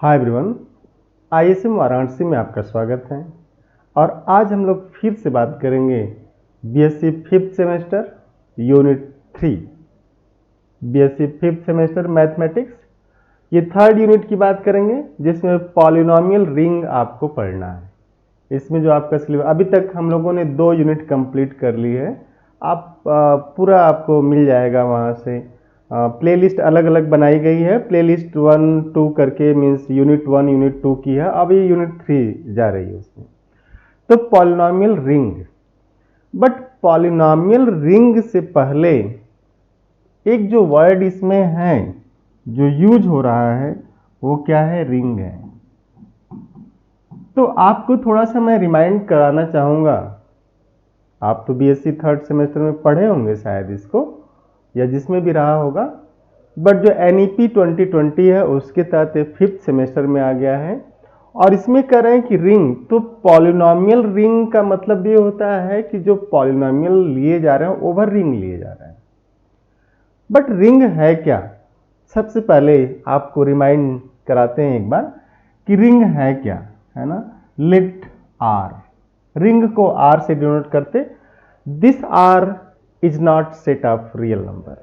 Hi everyone, ISM Varanasi में आपका स्वागत है। और आज हम लोग फिर से बात करेंगे BSc fifth semester unit 3, BSc fifth semester mathematics. ये थर्ड यूनिट की बात करेंगे जिसमें पॉलिनोमियल रिंग आपको पढ़ना है। इसमें जो आपका सिलेबस, अभी तक हम लोगों ने 2 यूनिट कंप्लीट कर ली है। आप पूरा आपको मिल जाएगा वहाँ से। प्लेलिस्ट अलग अलग बनाई गई है, प्लेलिस्ट 1 2 करके, मीन्स यूनिट 1 यूनिट 2 की है, अब ये यूनिट 3 जा रही है उसमें। तो polynomial ring, but polynomial ring से पहले एक जो वर्ड इसमें है जो यूज हो रहा है वो क्या है? रिंग है। तो आपको थोड़ा सा मैं रिमाइंड कराना चाहूँगा। आप तो बीएससी थर्ड सेमेस्टर में पढ़े होंगे शायद इसको, या जिसमें भी रहा होगा, बट जो एनईपी 2020 है उसके तहत फिफ्थ सेमेस्टर में आ गया है। और इसमें कह रहे हैं कि रिंग, तो पॉलिनोमियल रिंग का मतलब ये होता है कि जो पॉलिनोमियल लिए जा रहे हैं ओवर रिंग लिए जा रहे हैं। बट रिंग है क्या? सबसे पहले आपको रिमाइंड कराते हैं एक बार कि रिंग है क्या, है ना। लेट आर, रिंग को आर से डिनोट करते। This R is not set of real number.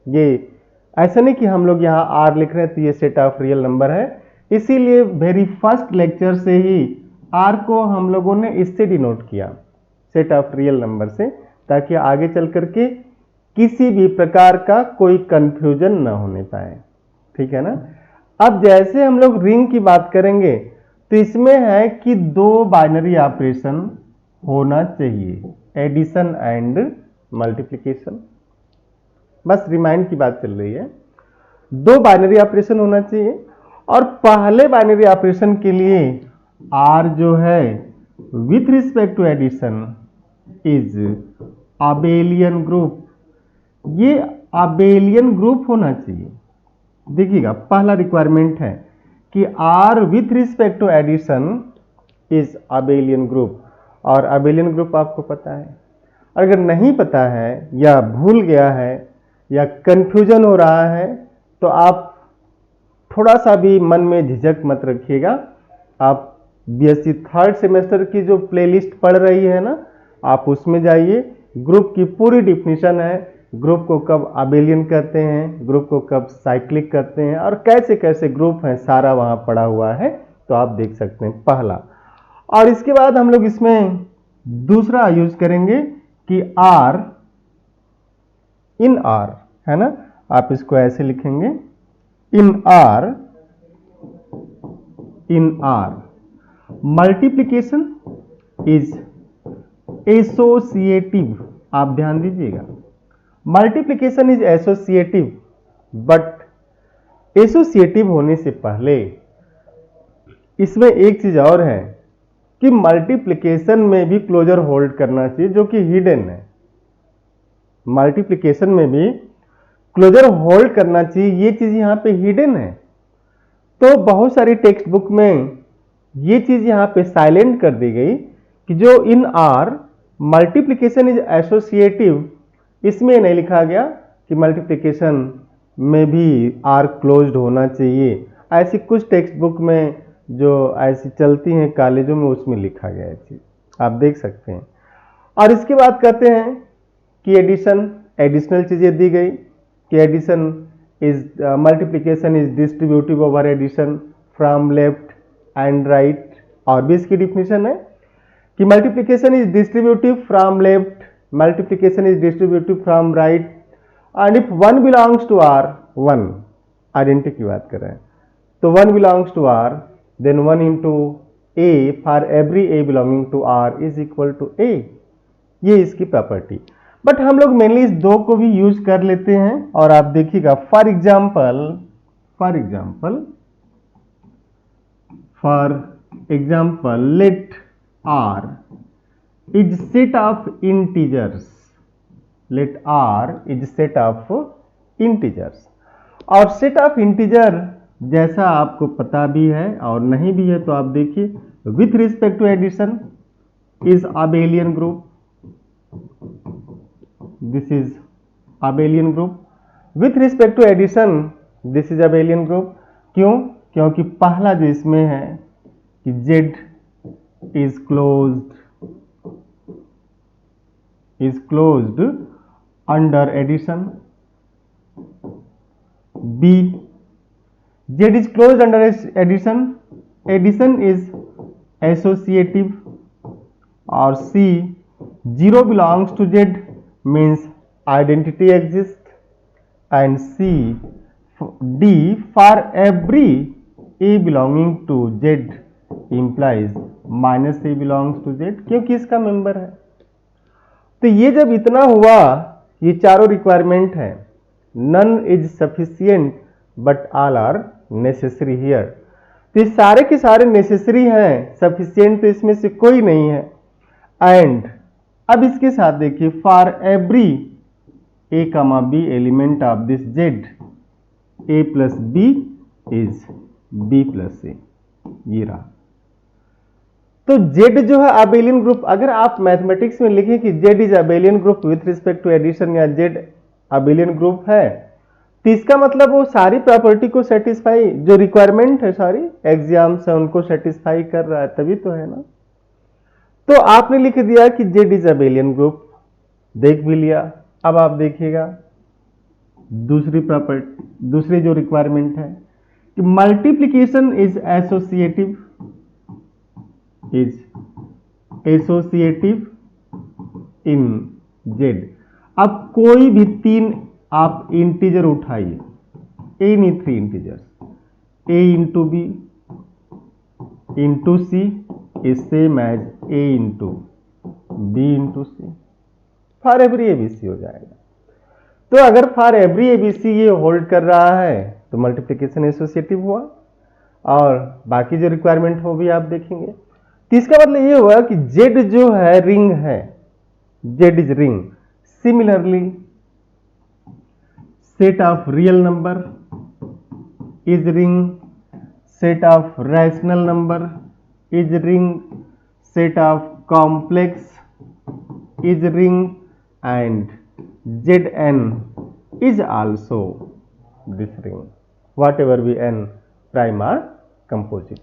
ये ऐसा नहीं कि हम लोग यहाँ आर लिख रहे हैं तो ये सेट ऑफ रियल नंबर है। इसीलिए वेरी फर्स्ट लेक्चर से ही आर को हम लोगों ने इससे डिनोट किया, सेट ऑफ रियल नंबर से, ताकि आगे चल करके किसी भी प्रकार का कोई कंफ्यूजन न होने पाए। ठीक है ना। अब जैसे हम लोग रिंग की बात करेंगे तो इसमें है कि 2 बाइनरी ऑपरेशन होना चाहिए, एडिशन एंड मल्टीप्लिकेशन। बस रिमाइंड की बात चल रही है। 2 बाइनरी ऑपरेशन होना चाहिए, और पहले बाइनरी ऑपरेशन के लिए आर जो है with respect to addition is abelian group. ये अबेलियन ग्रुप होना चाहिए। देखिएगा, पहला रिक्वायरमेंट है कि R with respect to addition is abelian group. और अबेलियन ग्रुप आपको पता है। अगर नहीं पता है या भूल गया है या कंफ्यूजन हो रहा है तो आप थोड़ा सा भी मन में झिझक मत रखिएगा। आप बीएससी थर्ड सेमेस्टर की जो प्लेलिस्ट पढ़ रही है ना, आप उसमें जाइए। ग्रुप की पूरी डिफिनीशन है, ग्रुप को कब अबेलियन कहते हैं, ग्रुप को कब साइक्लिक कहते हैं, और कैसे कैसे ग्रुप हैं, सारा वहाँ पड़ा हुआ है, तो आप देख सकते हैं पहला। और इसके बाद हम लोग इसमें दूसरा यूज करेंगे कि आर इन आर, है ना। आप इसको ऐसे लिखेंगे, इन आर मल्टीप्लिकेशन इज एसोसिएटिव। आप ध्यान दीजिएगा, multiplication is associative. But associative होने से पहले इसमें एक चीज और है कि मल्टीप्लिकेशन में भी क्लोजर होल्ड करना चाहिए, जो कि हिडन है। मल्टीप्लिकेशन में भी क्लोजर होल्ड करना चाहिए, ये चीज यहां पे हिडन है। तो बहुत सारी टेक्स्ट बुक में ये चीज यहां पे साइलेंट कर दी गई कि जो इन आर मल्टीप्लिकेशन इज एसोसिएटिव, इसमें नहीं लिखा गया कि मल्टीप्लिकेशन में भी आर क्लोज्ड होना चाहिए। ऐसी कुछ टेक्स्ट बुक में जो ऐसी चलती हैं कॉलेजों में, उसमें लिखा गया है चीज, आप देख सकते हैं। और इसके बाद कहते हैं कि एडिशन, एडिशनल चीजें दी गई कि addition is multiplication is distributive over addition from left and right. और भी इसकी डिफिनीशन है कि multiplication is distributive from left, multiplication is distributive from right, and if one belongs to R, one identity की बात कर रहे हैं, तो one belongs to R, then one into A for every A belonging to R is equal to A. ये इसकी property. But हम लोग मेनली इस 2 को भी यूज कर लेते हैं। और आप देखिएगा, for example let R is set of integers, let R is set of integers. और सेट ऑफ इंटीजर जैसा आपको पता भी है और नहीं भी है, तो आप देखिए, with respect to addition is abelian group, this is abelian group. With respect to addition this is abelian group. क्यों? क्योंकि पहला जो इसमें है कि Z is closed under addition. B, Z is closed under addition. Addition is associative. और C, 0 belongs to Z means identity exists. And C, D, for every A belonging to Z implies minus A belongs to Z, क्योंकि इसका member है। तो ये जब इतना हुआ, ये चारों रिक्वायरमेंट है, none is sufficient but all are necessary here. तो ये सारे के सारे नेसेसरी हैं, सफिशियंट तो इसमें से कोई नहीं है। एंड अब इसके साथ देखिए, for every A comma B element of this Z, A plus B is B plus A, ये रहा। तो Z जो है अबेलियन ग्रुप, अगर आप मैथमेटिक्स में लिखें कि Z is abelian group with respect to addition या Z अबेलियन ग्रुप है, तो इसका मतलब वो सारी प्रॉपर्टी को सेटिस्फाई, जो रिक्वायरमेंट है सारी एग्जाम्स है उनको सेटिस्फाई कर रहा है, तभी तो है ना। तो आपने लिख दिया कि Z इज अबेलियन ग्रुप, देख भी लिया। अब आप देखिएगा दूसरी प्रॉपर्टी, दूसरी जो रिक्वायरमेंट है कि multiplication is associative, in Z। अब कोई भी तीन आप इंटीजर उठाइए, any three integers, A into B into C is same as A into B into C, for every ABC हो जाएगा। तो अगर फॉर एवरी एबीसी ये होल्ड कर रहा है तो मल्टीप्लिकेशन एसोसिएटिव हुआ, और बाकी जो रिक्वायरमेंट हो भी आप देखेंगे। तो इसका मतलब ये हुआ कि Z जो है रिंग है, Z is ring. Similarly set of real number is ring, set of rational number is ring, set of complex is ring, and Zn is also this ring, whatever be n prime or composite।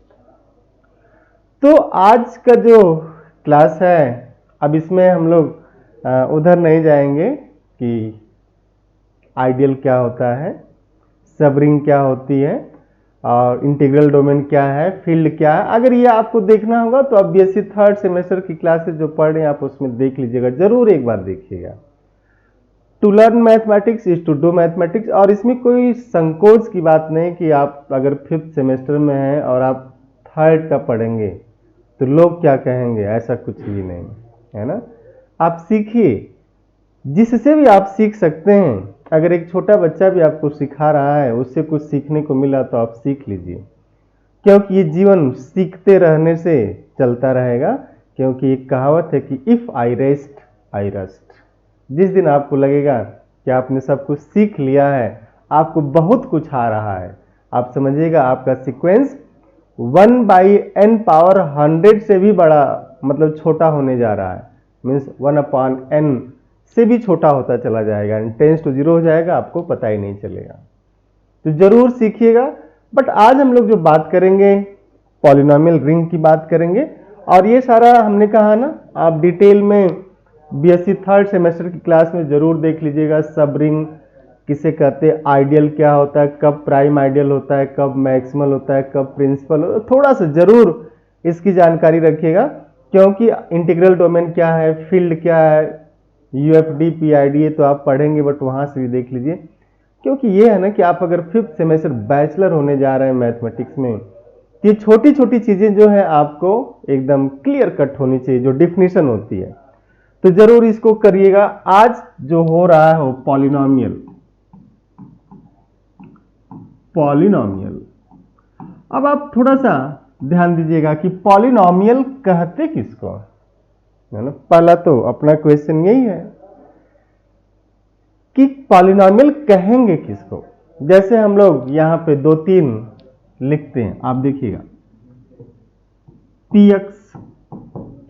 तो आज का जो class है, अब इसमें हम लोग उधर नहीं जाएंगे कि आइडियल क्या होता है, सब रिंग क्या होती है, और इंटीग्रल डोमेन क्या है, फील्ड क्या है। अगर ये आपको देखना होगा तो आप बीएससी थर्ड सेमेस्टर की क्लासेस जो पढ़ रहे हैं आप उसमें देख लीजिएगा, जरूर एक बार देखिएगा। To learn mathematics is to do mathematics, और इसमें कोई संकोच की बात नहीं कि आप अगर फिफ्थ सेमेस्टर में हैं और आप थर्ड का पढ़ेंगे तो लोग क्या कहेंगे, ऐसा कुछ भी नहीं है ना। आप सीखिए, जिससे भी आप सीख सकते हैं। अगर एक छोटा बच्चा भी आपको सिखा रहा है, उससे कुछ सीखने को मिला तो आप सीख लीजिए, क्योंकि ये जीवन सीखते रहने से चलता रहेगा। क्योंकि एक कहावत है कि if I rest I rust. जिस दिन आपको लगेगा कि आपने सब कुछ सीख लिया है, आपको बहुत कुछ आ रहा है, आप समझिएगा आपका सीक्वेंस 1/n⁻100 से भी बड़ा, मतलब छोटा होने जा रहा है। मीन्स 1/n से भी छोटा होता चला जाएगा, टेंस टू 0 हो जाएगा, आपको पता ही नहीं चलेगा। तो जरूर सीखिएगा। बट आज हम लोग जो बात करेंगे पॉलिनोमियल रिंग की बात करेंगे, और ये सारा हमने कहा ना, आप डिटेल में बीएससी थर्ड सेमेस्टर की क्लास में जरूर देख लीजिएगा। सब रिंग किसे कहते हैं, आइडियल क्या होता है, कब प्राइम आइडियल होता है, कब मैक्सिमल होता है, कब प्रिंसिपल होता है, थोड़ा सा जरूर इसकी जानकारी रखिएगा। क्योंकि इंटीग्रल डोमेन क्या है, फील्ड क्या है, यूएफडी पीआईडी तो आप पढ़ेंगे, बट वहां से भी देख लीजिए। क्योंकि ये है ना कि आप अगर फिफ्थ सेमेस्टर बैचलर होने जा रहे हैं मैथमेटिक्स में, ये छोटी छोटी चीजें जो है आपको एकदम क्लियर कट होनी चाहिए, जो डिफिनीशन होती है। तो जरूर इसको करिएगा। आज जो हो रहा है वो पॉलिनोमियल, अब आप थोड़ा सा ध्यान दीजिएगा कि पॉलिनोमियल कहते किसको है ना। पहला तो अपना क्वेश्चन यही है कि पॉलिनोमियल कहेंगे किसको। जैसे हम लोग यहां पे 2-3 लिखते हैं, आप देखिएगा px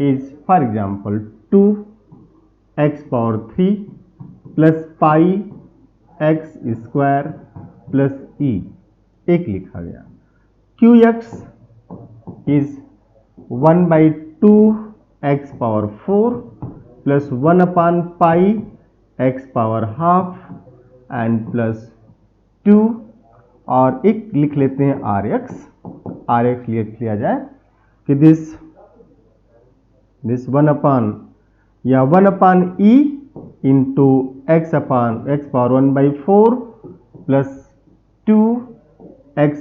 is for example 2x³ plus pi x² plus e, एक लिखा गया। qx is 1/2 x power 4 plus 1/pi x power half and plus 2, और एक लिख लेते हैं rx लिया जाए कि this 1/e into x power 1/4 plus 2 x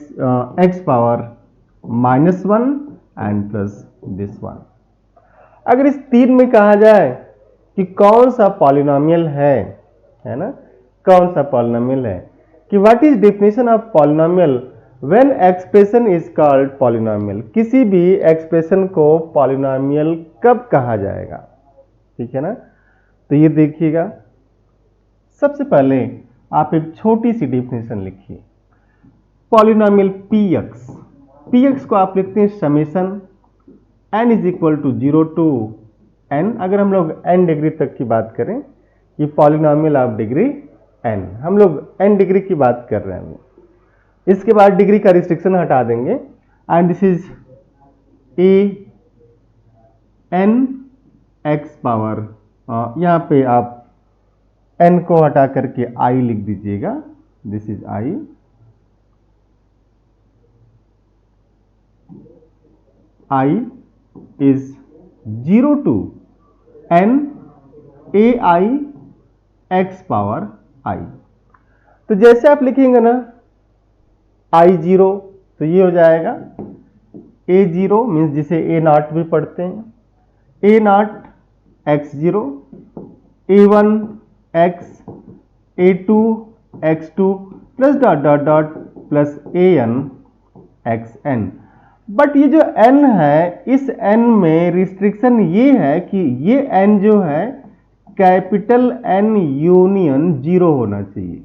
power -1 and plus this one। अगर इस 3 में कहा जाए कि कौन सा पॉलिनोमियल है ना, कौन सा पॉलिनोमियल है, कि what is definition of polynomial when expression is called polynomial, किसी भी एक्सप्रेशन को पॉलिनोमियल कब कहा जाएगा, ठीक है ना। तो ये देखिएगा, सबसे पहले आप एक छोटी सी डेफिनेशन लिखिए। पॉलिनोमियल px को आप लिखते हैं summation n is equal to 0 to n। अगर हम लोग n डिग्री तक की बात करें, ये पॉलिनोमियल ऑफ डिग्री n, हम लोग n डिग्री की बात कर रहे हैं। इसके बाद डिग्री का रिस्ट्रिक्शन हटा देंगे and this is a n x power, यहाँ पे आप n को हटा करके i लिख दीजिएगा, this is i is 0 to n ai x power i। तो जैसे आप लिखेंगे ना I0, तो ये हो जाएगा A0 मीन्स जिसे A0 भी पढ़ते हैं, A0 x0, A1 x, A2 x2 plus dot dot dot plus AN xn। But ये जो n है, इस n में रिस्ट्रिक्शन ये है कि ये n जो है कैपिटल N यूनियन 0 होना चाहिए।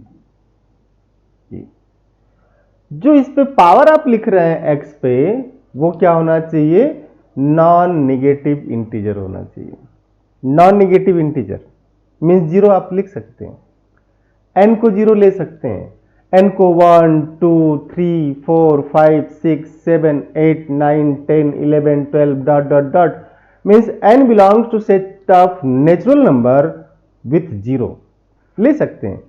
जो इस पे पावर आप लिख रहे हैं x पे, वो क्या होना चाहिए, नॉन निगेटिव इंटीजर होना चाहिए। नॉन निगेटिव इंटीजर मीन्स 0 आप लिख सकते हैं, n को 0 ले सकते हैं, n को 1 2 3 4 5 6 7 8 9 10 11 12 dot dot dot means n belongs to set of natural number with 0 ले सकते हैं,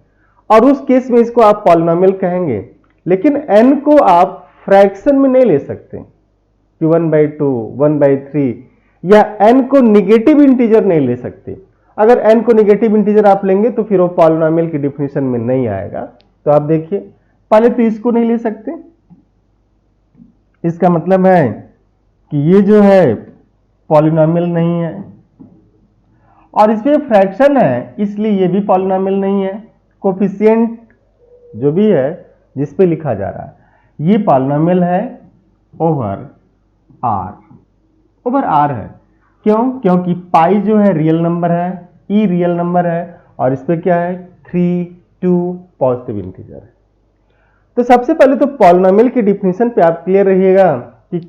और उस केस में इसको आप पॉलिनोमियल कहेंगे। लेकिन n को आप फ्रैक्शन में नहीं ले सकते कि 1/2 1/3, या n को निगेटिव इंटीजर नहीं ले सकते। अगर n को निगेटिव इंटीजर आप लेंगे तो फिर वो पॉलिनोमियल की डिफिनेशन में नहीं आएगा। तो आप देखिए, पहले तो इसको नहीं ले सकते, इसका मतलब है कि ये जो है पॉलिनोमियल नहीं है, और इसमें फ्रैक्शन है इसलिए ये भी पॉलिनोमियल नहीं है। कोफिशिएंट जो भी है जिस पे लिखा जा रहा है, ये पॉलिनोमियल है ओवर r है। क्यों? क्योंकि पाई जो है रियल नंबर है, ई रियल नंबर है, और इस पे क्या है 3 2 पॉजिटिव इंटीजर है। तो सबसे पहले तो पॉलिनोमियल की डिफिनेशन पे आप क्लियर रहिएगा कि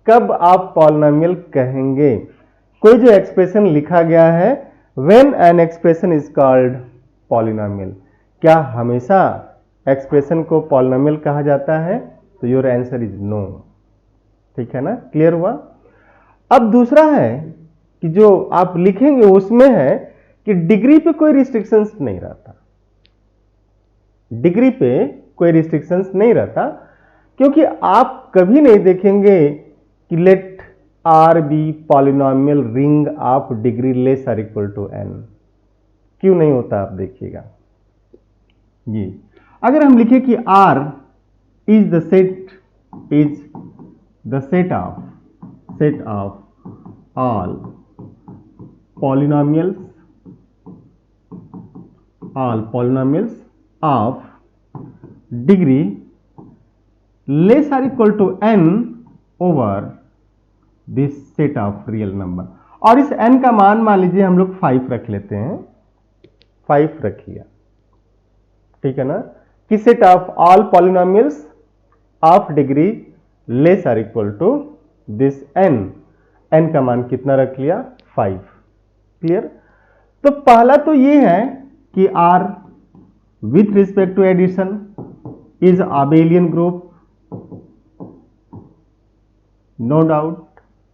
कब आप पॉलिनोमियल कहेंगे। कोई जो एक्सप्रेशन लिखा गया है when an expression is called polynomial, क्या हमेशा एक्सप्रेशन को पॉलिनोमियल कहा जाता है? तो योर आंसर इज नो। ठीक है ना, क्लियर हुआ। अब दूसरा है कि जो आप लिखेंगे उसमें है कि डिग्री पे कोई रिस्ट्रिक्शंस नहीं रहता, डिग्री पे कोई रिस्ट्रिक्शंस नहीं रहता, क्योंकि आप कभी नहीं देखेंगे कि let R be polynomial ring of degree less are equal to n। क्यों नहीं होता आप देखिएगा। ये अगर हम लिखें कि R is the set of all polynomials of degree less or equal to n over this set of real number, और इस n का मान लीजिए हम लोग 5 रख लेते हैं, 5 रख लिया, ठीक है ना, कि set of all polynomials of degree less are equal to this n का मान कितना रख लिया 5। क्लियर। तो पहला तो ये है कि R with respect to addition is abelian group, no doubt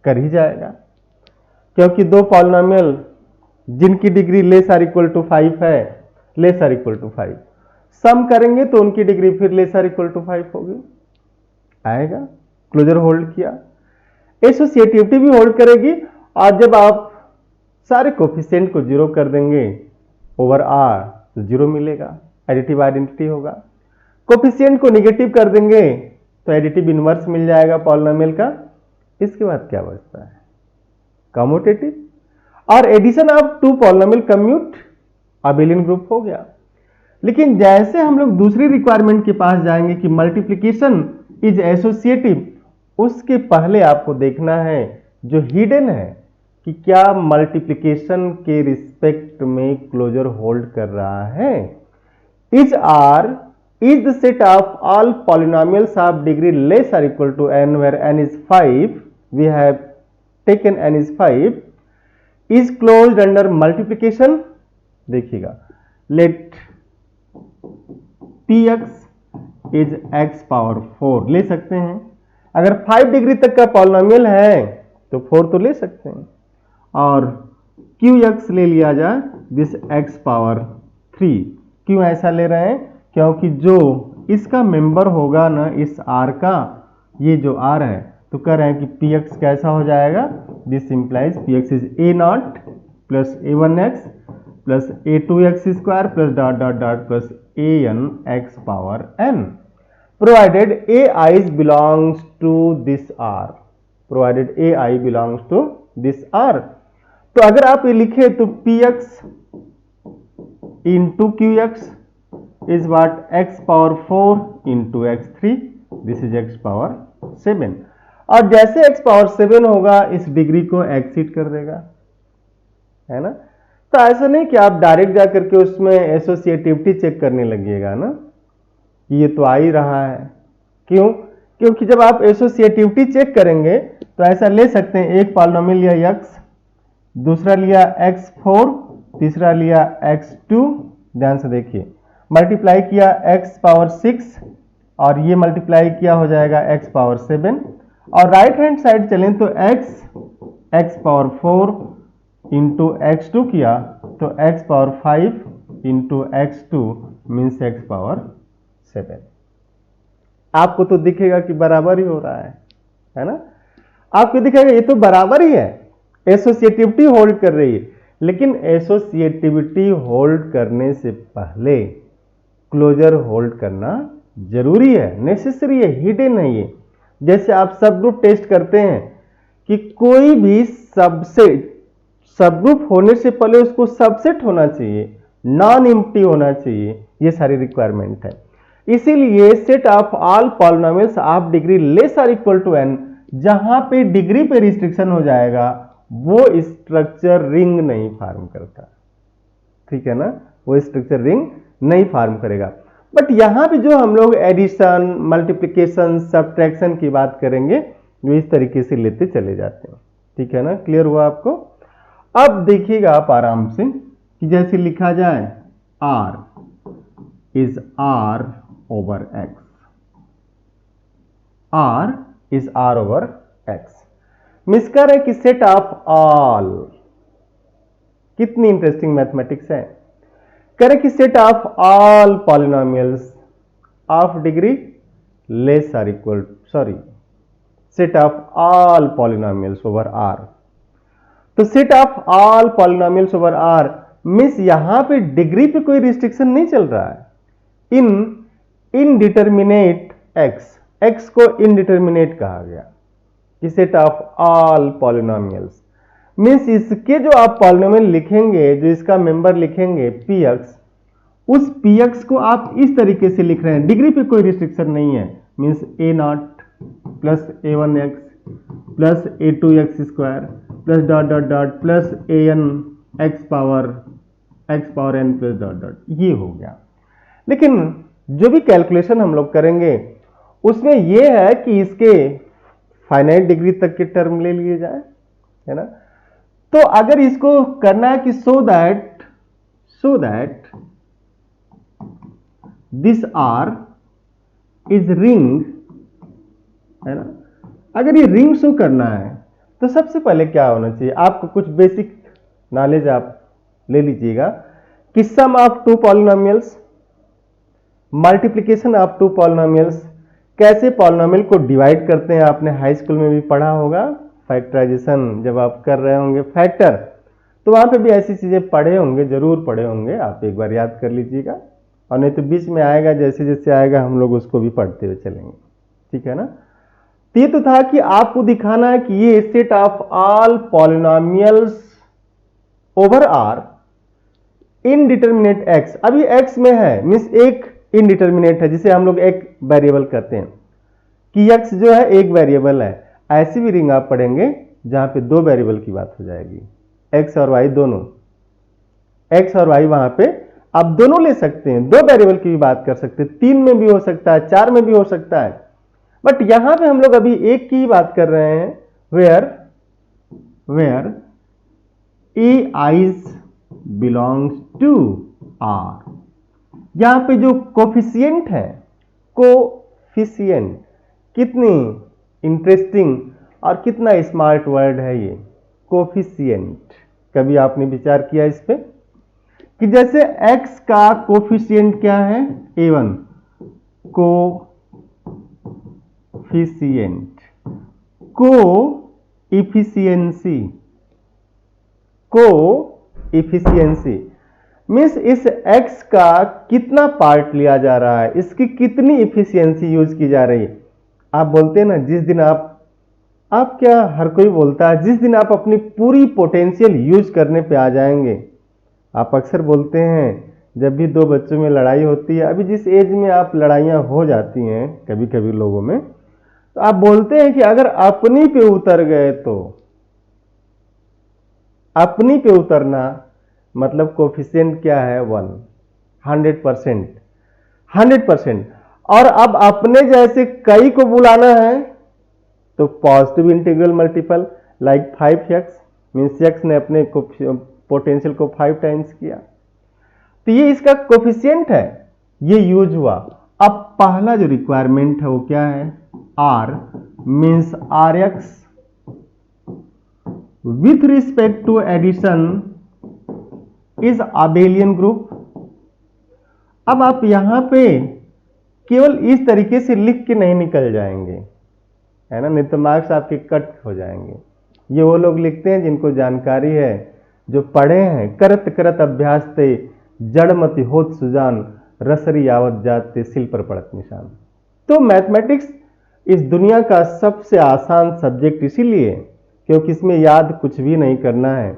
कर ही जाएगा, क्योंकि दो पॉलिनोमियल जिनकी degree less are equal to 5 है, less are equal to 5, sum करेंगे तो उनकी डिग्री फिर लेस आर इक्वल टू 5 होगी, आएगा। क्लोजर होल्ड किया, एसोसिएटिविटी भी होल्ड करेगी, और जब आप सारे कोफिशिएंट को जीरो कर देंगे ओवर आर तो जीरो मिलेगा, एडिटिव आइडेंटिटी होगा। कोफिशिएंट को निगेटिव कर देंगे तो एडिटिव इनवर्स मिल जाएगा पॉलिनोमियल का। इसके बाद क्या बचता है, कम्यूटेटिव, और addition of two polynomial commute abelian group हो गया। लेकिन जैसे हम लोग दूसरी रिक्वायरमेंट के पास जाएंगे कि मल्टीप्लिकेशन इज एसोसिएटिव, उसके पहले आपको देखना है जो हिडन है कि क्या मल्टीप्लिकेशन के रिस्पेक्ट में क्लोजर होल्ड कर रहा है। Is R is the set of all polynomials of degree less or equal to n where n is 5, we have taken n is 5, is closed under multiplication। देखिएगा, let px is x power 4 ले सकते हैं, अगर 5 degree तक का polynomial है तो 4 तो ले सकते हैं, और qx ले लिया जाए दिस x पावर 3। क्यों ऐसा ले रहे हैं, क्योंकि जो इसका मेंबर होगा ना इस r का, ये जो r है, तो कह रहे हैं कि px कैसा हो जाएगा, this implies px is a0 plus a1x plus a2x square plus dot dot dot plus an x power n, provided ai belongs to this r, provided ai belongs to this r। तो अगर आप ये लिखे तो px into qx is what x power 4 into x3, this is x power 7, और जैसे x power 7 होगा इस डिग्री को एक्सीड कर देगा, है ना। तो ऐसा नहीं कि आप डायरेक्ट जा करके उसमें एसोसिएटिविटी चेक करने लगिएगा ना, ये तो आ ही रहा है। क्यों, क्योंकि जब आप एसोसिएटिविटी चेक करेंगे तो ऐसा ले सकते हैं, एक पॉलिनोमियल लिया x, दूसरा लिया x4, तीसरा लिया x2, ध्यान से देखिए, मल्टीप्लाई किया x पावर 6 और ये मल्टीप्लाई किया हो जाएगा x पावर 7, और राइट हैंड साइड चलें तो x पावर 4 इंटू x2 किया तो x power 5 into x2 means x power 7। आपको तो दिखेगा कि बराबर ही हो रहा है ना, आपको दिखेगा ये तो बराबर ही है, एसोसिएटिविटी होल्ड कर रही है। लेकिन एसोसिएटिविटी होल्ड करने से पहले क्लोजर होल्ड करना जरूरी है, नेसेसरी है, हिडन है ये। जैसे आप सब ग्रुप टेस्ट करते हैं कि कोई भी सब ग्रुप होने से पहले उसको सबसेट होना चाहिए, नॉन एम्प्टी होना चाहिए, ये सारी रिक्वायरमेंट है। इसीलिए set of all polynomials of degree less और इक्वल टू n, जहां पे डिग्री पे रिस्ट्रिक्शन हो जाएगा वो स्ट्रक्चर रिंग नहीं फॉर्म करता, ठीक है ना, वो स्ट्रक्चर रिंग नहीं फॉर्म करेगा। बट यहां पे जो हम लोग एडिशन, मल्टीप्लिकेशन, सब्ट्रैक्शन की बात करेंगे जो इस तरीके से लेते चले जाते हैं, ठीक है ना, क्लियर हुआ आपको। अब देखिएगा आप आराम से कि जैसे लिखा जाए r is r over x, r is r over x, मिसकर है कि सेट ऑफ ऑल, कितनी इंटरेस्टिंग मैथमेटिक्स है, करें कि set of all polynomials of degree less are equal, sorry, set of all polynomials over R. तो set of all polynomials over R means यहां पे डिग्री पे कोई रिस्ट्रिक्शन नहीं चल रहा है। इन इनडिटरमिनेट x को इनडिटरमिनेट कहा गया कि set of all polynomials means इसके जो आप पॉलिनोमियल लिखेंगे, जो इसका मेंबर लिखेंगे px, उस px को आप इस तरीके से लिख रहे हैं, डिग्री पे कोई रिस्ट्रिक्शन नहीं है, means a0 plus a1x plus a2x square plus dot dot dot plus an x power n plus dot dot, ये हो गया। लेकिन जो भी कैलकुलेशन हम लोग करेंगे उसमें यह है कि इसके फाइनाइट डिग्री तक के टर्म ले लिए जाए, है ना। तो अगर इसको करना है कि so that this R is ring, है ना, अगर ये रिंग शो करना है तो सबसे पहले क्या होना चाहिए, आपको कुछ बेसिक नॉलेज आप ले लीजिएगा कि sum of two polynomials, multiplication of two polynomials, कैसे पॉलिनोमियल को डिवाइड करते हैं, आपने हाई स्कूल में भी पढ़ा होगा। फैक्टराइजेशन जब आप कर रहे होंगे फैक्टर, तो वहां पे भी ऐसी चीजें पढ़े होंगे, जरूर पढ़े होंगे, आप एक बार याद कर लीजिएगा, और नहीं तो बीच में आएगा, जैसे जैसे आएगा हम लोग उसको भी पढ़ते हुए चलेंगे, ठीक है ना। तो ये तो था कि आपको दिखाना है कि ये set of all polynomials over R indeterminate x, अभी एक्स में है, मीन्स एक इनडिटरमिनेट है, जिसे हम लोग एक वेरिएबल कहते हैं कि एक्स जो है एक वेरिएबल है। ऐसी भी रिंग आप पढ़ेंगे जहां पे दो वेरिएबल की बात हो जाएगी, एक्स और वाई दोनों, एक्स और वाई वहां पे आप दोनों ले सकते हैं, दो वेरिएबल की भी बात कर सकते हैं, 3 में भी हो सकता है, 4 में भी हो सकता है, बट यहां पे हम लोग अभी एक की बात कर रहे हैं, where a i's belongs to R. यहां पे जो कोफिशिएंट है, कोफिशिएंट, कितनी इंटरेस्टिंग और कितना स्मार्ट वर्ड है ये कोफिशिएंट। कभी आपने विचार किया इस पे कि जैसे x का कोफिशिएंट क्या है, a1, कोफिशिएंट, कोएफिशिएंसी मीन्स इस x का कितना पार्ट लिया जा रहा है, इसकी कितनी इफिशियंसी यूज की जा रही है। आप बोलते हैं ना, जिस दिन आप क्या, हर कोई बोलता है, जिस दिन आप अपनी पूरी पोटेंशियल यूज करने पे आ जाएंगे। आप अक्सर बोलते हैं जब भी दो बच्चों में लड़ाई होती है, अभी जिस एज में आप लड़ाइयाँ हो जाती हैं कभी कभी लोगों में, तो आप बोलते हैं कि अगर अपनी पे उतर गए तो, अपनी पे उतरना मतलब कोफिशिएंट क्या है 1, 100%, 100%। और अब अपने जैसे कई को बुलाना है तो positive integral multiple like 5x, means x ने अपने पोटेंशियल को 5 टाइम्स किया, तो ये इसका कोफिशिएंट है, ये यूज हुआ। अब पहला जो रिक्वायरमेंट है वो क्या है, r means rx with respect to addition is abelian group. अब आप यहां पे केवल इस तरीके से लिख के नहीं निकल जाएंगे, है ना, नहीं तो मार्क्स आपके कट हो जाएंगे। ये वो लोग लिखते हैं जिनको जानकारी है, जो पढ़े हैं, करत करत अभ्यास ते जड़मति होत सुजान, रसरी आवत जाते सिल पर पड़त निशान। तो मैथमेटिक्स इस दुनिया का सबसे आसान सब्जेक्ट इसीलिए क्योंकि इसमें याद कुछ भी नहीं करना है,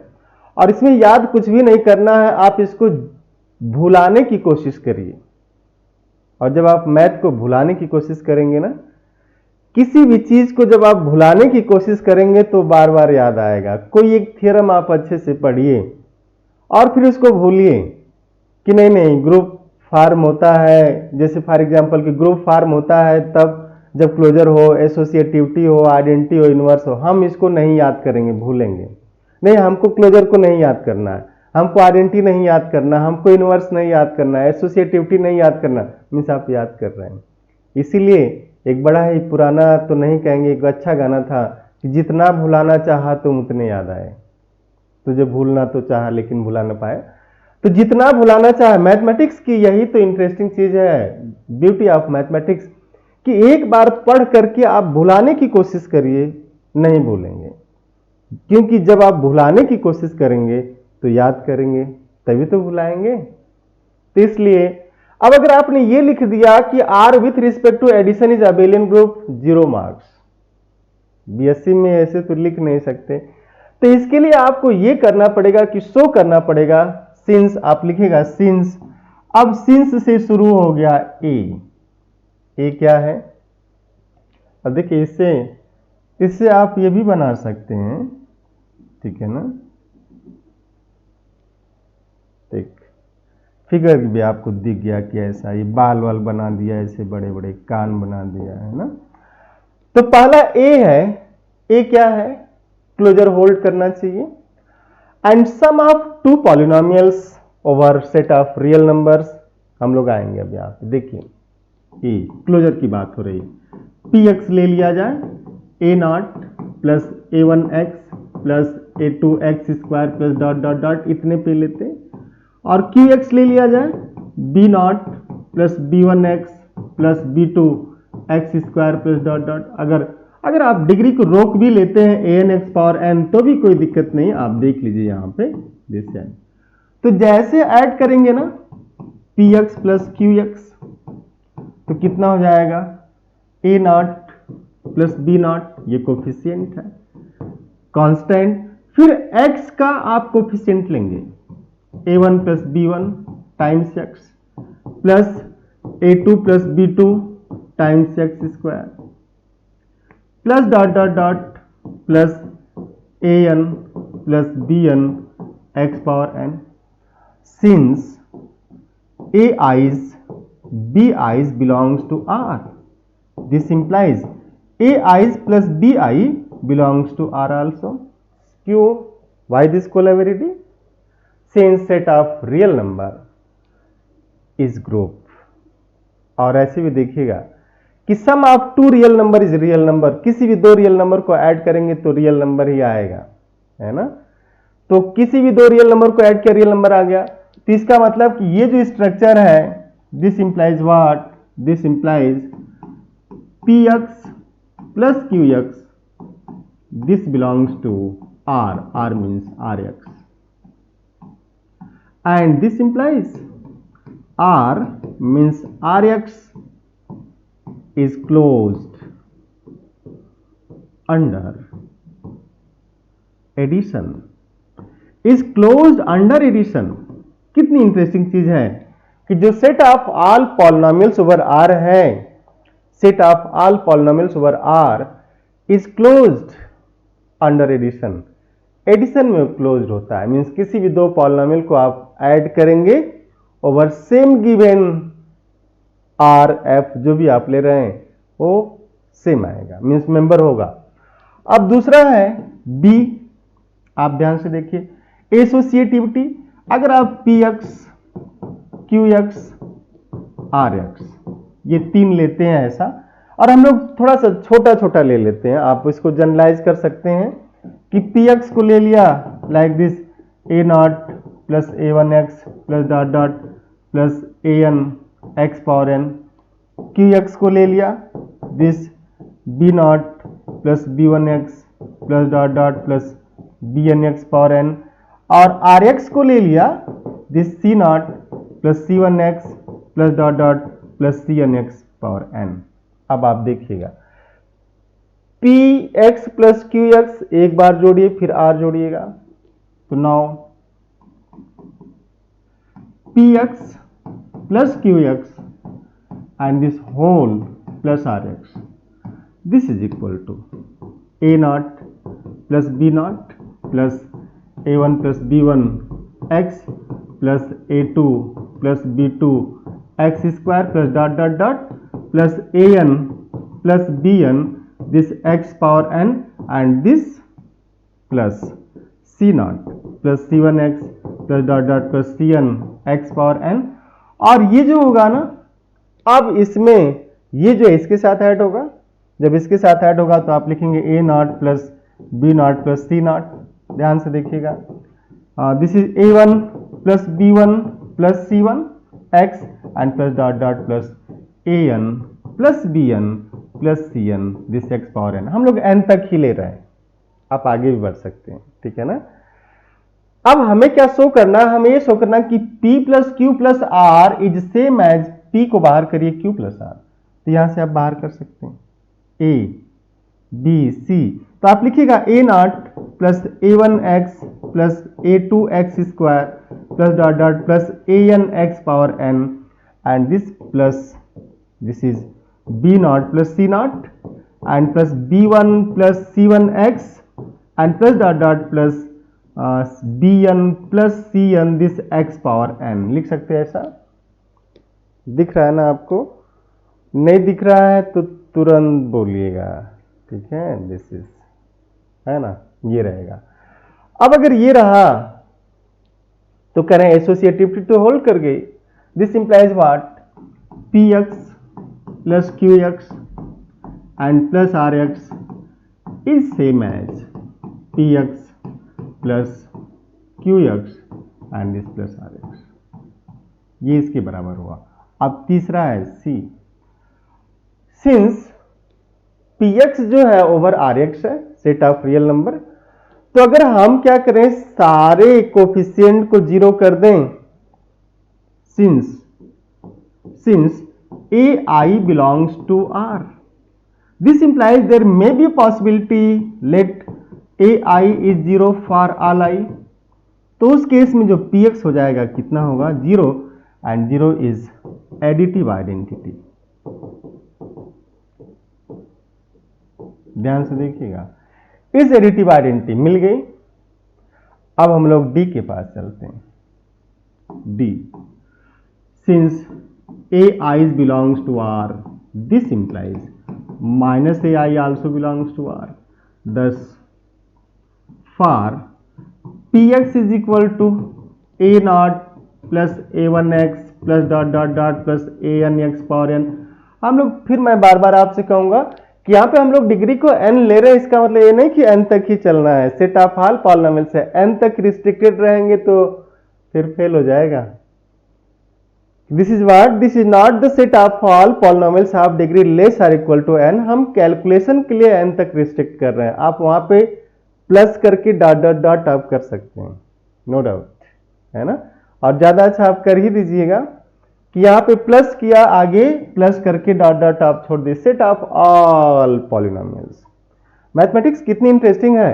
और इसमें याद कुछ भी नहीं करना है, आप इसको भुलाने की कोशिश करिए। और जब आप मैथ को भुलाने की कोशिश करेंगे ना, किसी भी चीज को जब आप भुलाने की कोशिश करेंगे तो बार बार याद आएगा। कोई एक थ्योरम आप अच्छे से पढ़िए और फिर उसको भूलिए कि नहीं नहीं ग्रुप फॉर्म होता है, जैसे फॉर एग्जांपल कि ग्रुप फॉर्म होता है तब जब क्लोजर हो, एसोसिएटिविटी हो, आइडेंटिटी हो, इनवर्स हो, हम इसको नहीं याद करेंगे, भूलेंगे। नहीं, हमको क्लोजर को नहीं याद करना है, हमको आइडेंटिटी नहीं याद करना, हमको इनवर्स नहीं याद करना, एसोसिएटिविटी नहीं याद करना, मीन्स आप याद कर रहे हैं। इसीलिए एक बड़ा ही पुराना तो नहीं कहेंगे, एक अच्छा गाना था कि जितना भुलाना चाहा तुम उतने याद आए, तुझे भूलना तो चाहा लेकिन भुला ना पाए। तो जितना भुलाना चाहे, मैथमेटिक्स की यही तो इंटरेस्टिंग चीज है, ब्यूटी ऑफ मैथमेटिक्स, कि एक बार पढ़ करके आप भुलाने की कोशिश करिए, नहीं भूलेंगे। क्योंकि जब आप भुलाने की कोशिश करेंगे तो याद करेंगे, तभी तो भुलाएंगे। तो इसलिए अब अगर आपने ये लिख दिया कि R with respect to addition is abelian group, 0 marks. BSc में ऐसे तो लिख नहीं सकते, तो इसके लिए आपको ये करना पड़ेगा कि शो करना पड़ेगा, सिंस आप लिखेगा सिंस। अब सिंस से शुरू हो गया ए क्या है, अब देखिए इससे आप ये भी बना सकते हैं, ठीक है ना, ठीक, फिगर भी आपको दिख गया कि ऐसा ये बाल वाल बना दिया, ऐसे बड़े बड़े कान बना दिया, है ना। तो पहला ए है, ए क्या है, क्लोजर होल्ड करना चाहिए, and sum of two polynomials over set of real numbers. हम लोग आएंगे अब यहां पे, देखिए ए क्लोजर की बात हो रही है, पी एक्स ले लिया जाए, A naught plus a1x plus a2x² plus dot dot dot इतने पे लेते हैं, और qx ले लिया जाए b naught plus b1x plus b2x² plus dot dot. अगर आप डिग्री को रोक भी लेते हैं an x पावर n तो भी कोई दिक्कत नहीं, आप देख लीजिए यहाँ पे दिस n। तो जैसे ऐड करेंगे ना px प्लस qx तो कितना हो जाएगा a naught plus b not, ये कोफिशिएंट है कांस्टेंट, फिर x का आप कोफिशिएंट लेंगे a1 plus b1 times x plus a2 plus b2 times x² plus dot dot dot plus an plus bn x power n। Since ai's bi's belongs to R, this implies ai's plus bi belongs to R also. क्यों? Why this corollary? Since set of real number is group। और ऐसे भी देखिएगा कि sum of two real number is real number, किसी भी दो real number को ऐड करेंगे तो रियल नंबर ही आएगा, है ना। तो किसी भी दो रियल नंबर को ऐड किया रियल नंबर आ गया, तो इसका मतलब कि ये जो स्ट्रक्चर है this implies what, this implies px plus qx, this belongs to R means Rx, and this implies R means Rx is closed under addition, is closed under addition। कितनी interesting चीज है कि जो set of all polynomials over R है, set of all polynomials over R is closed under addition. Addition में closed होता है, means किसी भी दो पॉलिनोमियल को आप ऐड करेंगे over same given R F जो भी आप ले रहे हैं वो सेम आएगा, मींस मेंबर होगा। अब दूसरा है B, आप ध्यान से देखिए एसोसिएटिविटी। अगर आप px qx rx ये तीन लेते हैं ऐसा, और हम लोग थोड़ा सा छोटा छोटा ले लेते हैं, आप इसको जनरलाइज कर सकते हैं कि px को ले लिया like this a naught plus a1x plus dot dot plus an x power n, qx को ले लिया this b naught plus b1x plus dot dot plus bnx power n, और rx को ले लिया this c naught plus c1x plus dot dot plus cnx power n। अब आप देखिएगा px प्लस qx एक बार जोड़िए फिर r जोड़िएगा, तो now px plus qx and this whole plus rx, this is equal to a naught plus b naught plus a1 plus b1 x plus a2 plus b2 x² plus dot dot dot plus an plus bn this x power n and this plus c naught plus c1x plus dot dot plus cn x power n। और ये जो होगा ना, अब इसमें ये जो इसके साथ ऐड होगा, जब इसके साथ ऐड होगा तो आप लिखेंगे a naught plus b naught plus c not. ध्यान से देखिएगा this is a1 plus b1 plus c1 x and plus dot dot plus an plus bn plus cn this x power n। हम लोग n तक ही ले रहे हैं, आप आगे भी बढ़ सकते हैं, ठीक है ना। अब हमें क्या शो करना, हमें ये शो करना कि p plus q plus r is same as p को बाहर करिए q प्लस r, तो यहां से आप बाहर कर सकते हैं a b c, तो आप लिखिएगा a naught plus a1x plus a2x² plus dot dot plus an x power n and this plus this is b naught plus c not and plus b1 plus c1x and plus dot dot plus bn plus cn this x power n। लिख सकते हैं ऐसा, दिख रहा है ना आपको? नहीं दिख रहा है तो तुरंत बोलिएगा, ठीक है। दिस इज, है ना, ये रहेगा। अब अगर ये रहा तो कह रहे हैं एसोसिएटिविटी तो होल्ड कर गई, this implies what, px plus qx and plus rx is same as p x plus Q x and this plus r x, ये इसके बराबर हुआ। अब तीसरा है सी, सिंस पी एक्स जो है ओवर आर एक्स है सेट ऑफ रियल नंबर, तो अगर हम क्या करें सारे कोफिशिएंट को जीरो कर दें, since a i belongs to R, this implies there may be possibility let a i is zero for all i, तो उस केस में जो पी एक्स हो जाएगा कितना होगा, zero, and zero is additive identity. ध्यान से देखिएगा, इस एडिटिव आइडेंटिटी मिल गई। अब हम लोग डी के पास चलते हैं। D, since a i belongs to R, this implies minus a i also belongs to R, thus for px is equal to a naught plus a1x plus dot dot dot plus an x power n। हम लोग फिर मैं बार बार आपसे कहूंगा कि यहाँ पे हम लोग डिग्री को n ले रहे हैं, इसका मतलब ये नहीं कि n तक ही चलना है। सेट ऑफ ऑल पॉलिनोमियल्स है, n तक रिस्ट्रिक्टेड रहेंगे तो फिर फेल हो जाएगा। This is what, this is not the set of all polynomials of degree less are equal to n। हम कैलकुलेशन के लिए n तक रिस्ट्रिक्ट कर रहे हैं, आप वहां पे प्लस करके डॉट डॉट डॉट आप कर सकते हैं, नो डाउट, है ना। और ज्यादा अच्छा आप कर ही दीजिएगा कि यहाँ पे प्लस किया, आगे प्लस करके डॉट डॉट आप छोड़ दिए, set of all polynomials. Mathematics कितनी इंटरेस्टिंग है,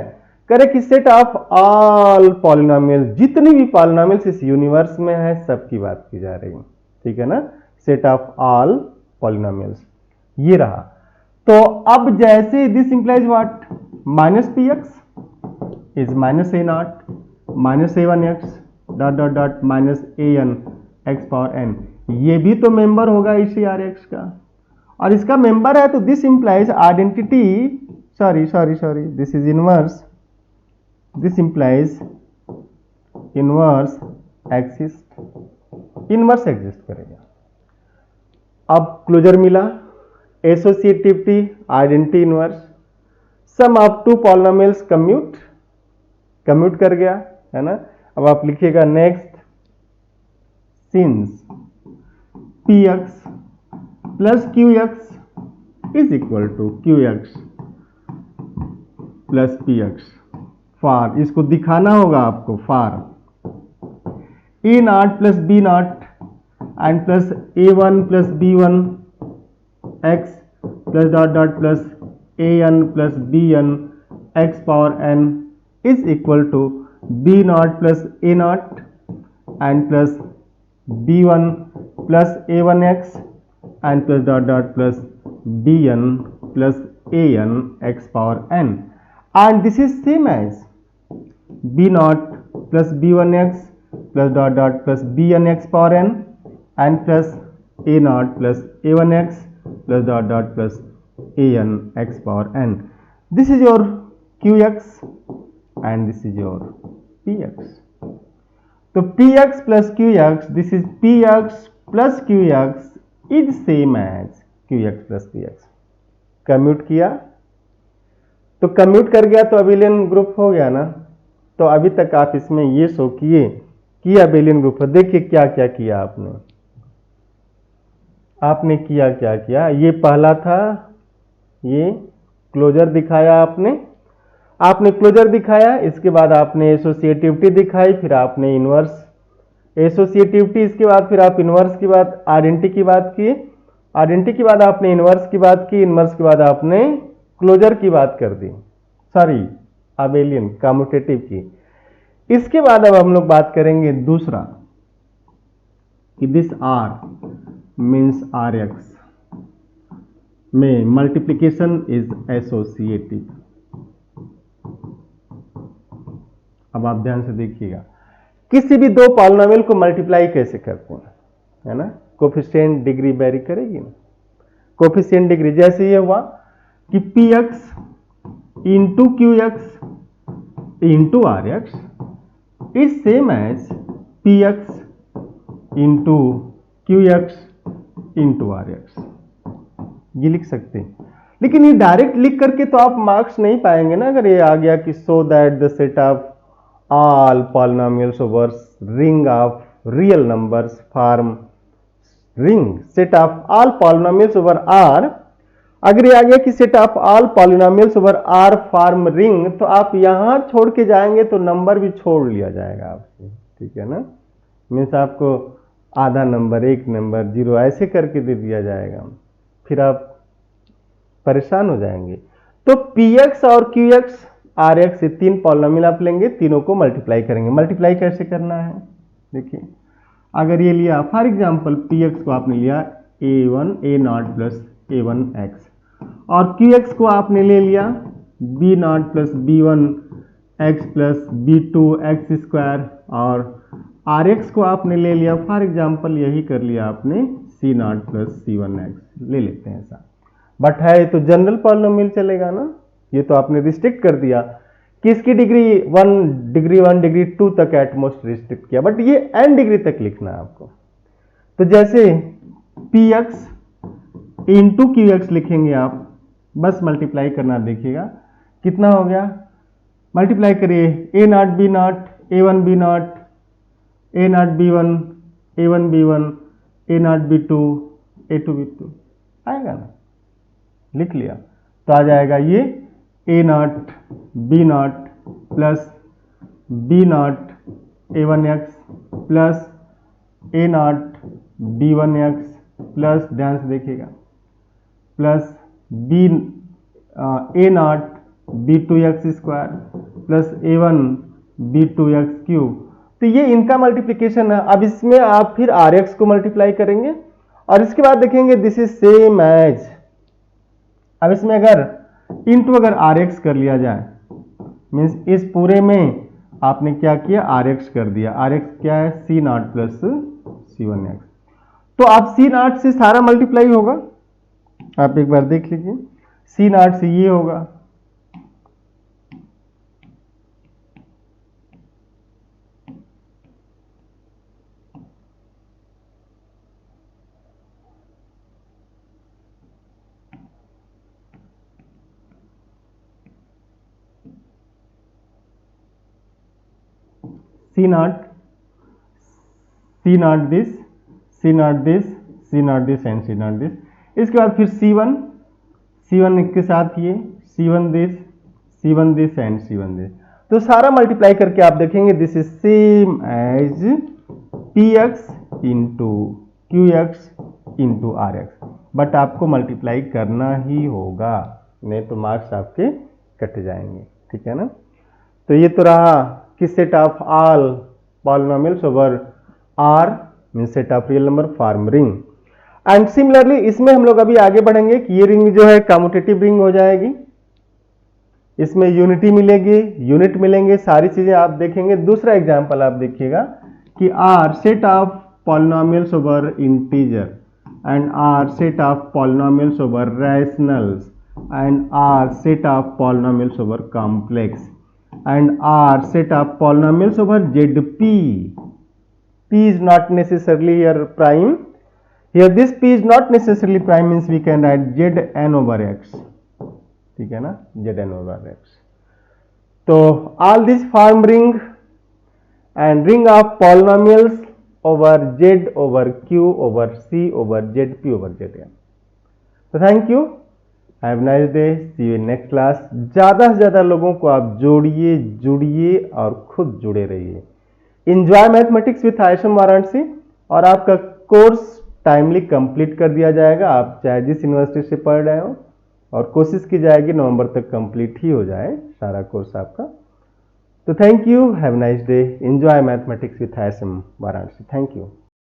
करे कि सेट ऑफ ऑल पॉलिनोमियल्स, जितनी भी पॉलिनोमियल्स इस यूनिवर्स में है सबकी बात की जा रही है, ठीक है ना। सेट ऑफ ऑल पॉलिनोमियल्स ये रहा। तो अब जैसे this implies what, minus p x is minus a naught minus a one x dot dot dot minus a N x power n, ये भी तो मेंबर होगा इसी आर एक्स का, और इसका मेंबर है, तो this implies identity, sorry this is inverse, this implies inverse exist करेगा। अब क्लोजर मिला, associativity, identity inverse, sum of two polynomials commute कर गया, है ना। अब आप लिखिएगा next, since p x plus Q x is equal to q x plus P x, for, इसको दिखाना होगा आपको, for a naught plus b naught and plus a one plus b one x plus dot dot plus A n plus b n x power n is equal to b naught plus a naught and plus b one plus a one x and plus dot dot plus b n plus A N x power n, and this is same as b naught plus b one x plus dot dot plus b n x power n and plus a naught plus a one x plus dot dot plus A N x power N. This is your Q x and this is your P X. तो P x plus Q X, this is P x plus Q x is same as Q x plus P X. Commute किया तो commute कर गया तो abelian group हो गया ना। तो अभी तक आप इसमें ये शो किए कि अबेलियन ग्रुप है। देखिए क्या क्या किया आपने किया क्या किया। ये पहला था, ये क्लोजर दिखाया आपने क्लोजर दिखाया, इसके बाद आपने एसोसिएटिविटी दिखाई, फिर आपने इनवर्स एसोसिएटिविटी, इसके बाद फिर आप इनवर्स की बात, आइडेंटिटी की बात की, आइडेंटिटी के बाद आपने इनवर्स की बात की, इनवर्स के बाद आपने क्लोजर की बात कर दी, सॉरी अबेलियन कम्यूटेटिव की। इसके बाद अब हम लोग बात करेंगे दूसरा कि this R means R x में मल्टीप्लिकेशन इज एसोसिएटिव। अब आप ध्यान से देखिएगा, किसी भी दो पॉलिनोमियल को मल्टीप्लाई कैसे करते हैं, है ना। कोफिशिएंट डिग्री वेरी करेगी ना, कोफिशिएंट डिग्री। जैसे ये हुआ कि p x into q x into r x is same as p x into q x into r x, ये लिख सकते हैं। लेकिन ये डायरेक्ट लिख करके तो आप मार्क्स नहीं पाएंगे ना। अगर ये आ गया कि so that the set of all polynomials over ring of real numbers form ring set of all polynomials over R, अगर ये आ गया कि set of all polynomials over R form ring, तो आप यहां छोड़ के जाएंगे तो नंबर भी छोड़ लिया जाएगा आपसे, ठीक है ना। मीन्स आपको आधा नंबर, एक नंबर, जीरो ऐसे करके दे दिया जाएगा, फिर आप परेशान हो जाएंगे। तो px और qx rx ये तीन पॉलिनोमियल आप लेंगे, तीनों को मल्टीप्लाई करेंगे। मल्टीप्लाई कैसे करना है देखिए, अगर ये लिया फॉर एग्जांपल px को आपने लिया a1 a0 प्लस a1x और qx को आपने ले लिया b0 plus b1 x plus b2 x square और rx को आपने ले लिया फॉर एग्जांपल यही कर लिया आपने c0 प्लस c1x ले लेते हैं ऐसा। बट है ये तो जनरल पॉलिनोमियल चलेगा ना, ये तो आपने रिस्ट्रिक्ट कर दिया कि इसकी डिग्री 1 डिग्री 2 तक एटमोस्ट रिस्ट्रिक्ट किया, बट ये n डिग्री तक लिखना है आपको। तो जैसे px इंटू qx लिखेंगे आप, बस मल्टीप्लाई करना, देखिएगा कितना हो गया, मल्टीप्लाई करिए a0 b0 a1 b0 a0 b1 a1 b1 a0 b2 a2 b2 आएगा ना, लिख लिया तो आ जाएगा ये a0 b0 plus b0 a1x plus a0 b1x plus, ध्यान से देखिएगा, plus a0 b2x square plus a1 b2x cube. तो ये इनका मल्टीप्लिकेशन है। अब इसमें आप फिर rx को मल्टीप्लाई करेंगे और इसके बाद देखेंगे दिस इज सेम एज, अब इसमें अगर इंटू अगर rx कर लिया जाए, मीन्स इस पूरे में आपने क्या किया, rx कर दिया। rx क्या है, c0 प्लस c1x। तो आप c0 से सारा मल्टीप्लाई होगा, आप एक बार देख लीजिए, c0 से ये होगा, c0 this c0 this c0 this and c0 this. इसके बाद फिर c1 के साथ ये c1 this and c1 this. तो सारा मल्टीप्लाई करके आप देखेंगे this is same as px into qx into rx, but आपको मल्टीप्लाई करना ही होगा, नहीं तो मार्क्स आपके कट जाएंगे, ठीक है ना। तो ये तो रहा कि set of all polynomials over R mean set of real number form ring. And similarly इसमें हम लोग अभी आगे बढ़ेंगे कि ये रिंग जो है कम्यूटेटिव रिंग हो जाएगी, इसमें यूनिटी मिलेगी, यूनिट मिलेंगे, सारी चीजें आप देखेंगे। दूसरा एग्जांपल आप देखिएगा कि R set of polynomials over integer and R set of polynomials over rationals and R set of polynomials over complex and R set of polynomials over ZP. P is not necessarily your prime. Here this P is not necessarily prime, means we can write Zn over x. ठीक है ना, Zn over x. तो all this form ring and ring of polynomials over Z over Q over C over ZP over Zn. So thank you. Have nice day, see you in next class. ज़्यादा से ज़्यादा लोगों को आप जोड़िए, जुड़िए और खुद जुड़े रहिए। इंजॉय मैथमेटिक्स विथ आयशम वाराणसी, और आपका कोर्स टाइमली कंप्लीट कर दिया जाएगा, आप चाहे जिस यूनिवर्सिटी से पढ़ रहे हो, और कोशिश की जाएगी नवंबर तक कंप्लीट ही हो जाए सारा कोर्स आपका। तो thank you, have nice day, enjoy mathematics with आयशम वाराणसी। Thank you.